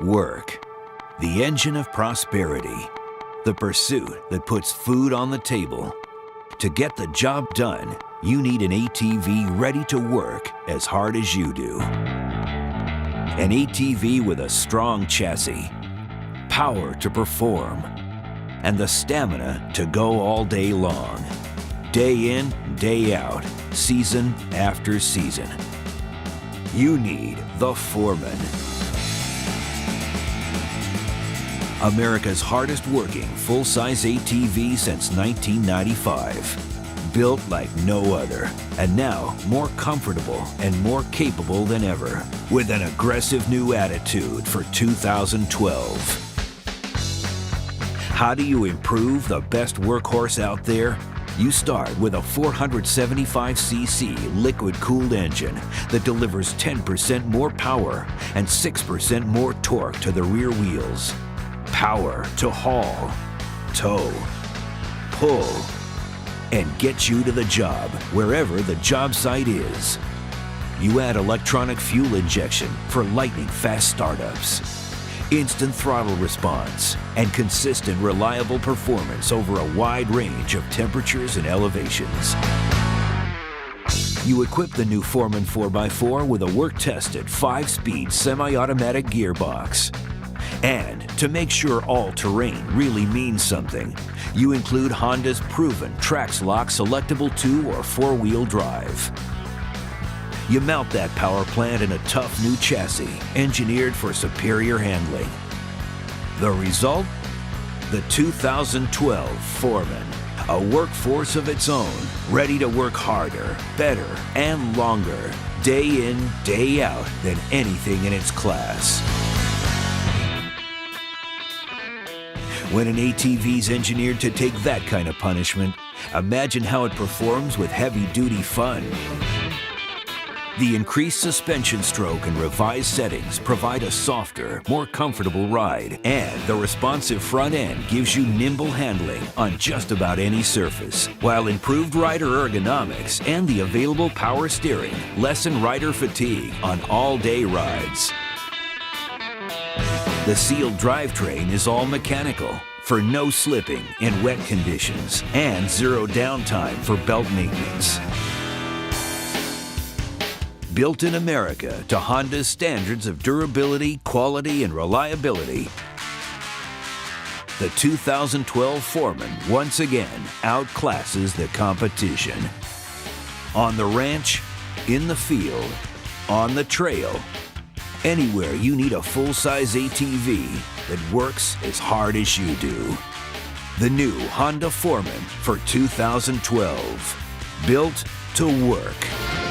Work, the engine of prosperity, the pursuit that puts food on the table. To get the job done, you need an ATV ready to work as hard as you do. An ATV with a strong chassis, power to perform, and the stamina to go all day long. Day in, day out, season after season. You need the Foreman. America's hardest working full-size ATV since 1995. Built like no other, and now more comfortable and more capable than ever, with an aggressive new attitude for 2012. How do you improve the best workhorse out there? You start with a 475cc liquid-cooled engine that delivers 10% more power and 6% more torque to the rear wheels. Power to haul, tow, pull, and get you to the job wherever the job site is. You add electronic fuel injection for lightning-fast startups, instant throttle response, and consistent, reliable performance over a wide range of temperatures and elevations. You equip the new Foreman 4x4 with a work-tested 5-speed semi-automatic gearbox. And to make sure all-terrain really means something, you include Honda's proven Trax-Lock selectable 2- or 4-wheel drive. You mount that power plant in a tough new chassis, engineered for superior handling. The result? The 2012 Foreman, a workforce of its own, ready to work harder, better, and longer, day in, day out, than anything in its class. When an ATV's engineered to take that kind of punishment, imagine how it performs with heavy-duty fun. The increased suspension stroke and revised settings provide a softer, more comfortable ride, and the responsive front end gives you nimble handling on just about any surface, while improved rider ergonomics and the available power steering lessen rider fatigue on all-day rides. The sealed drivetrain is all mechanical for no slipping in wet conditions and zero downtime for belt maintenance. Built in America to Honda's standards of durability, quality, and reliability, the 2012 Foreman once again outclasses the competition. On the ranch, in the field, on the trail, anywhere you need a full-size ATV that works as hard as you do. The new Honda Foreman for 2012. Built to work.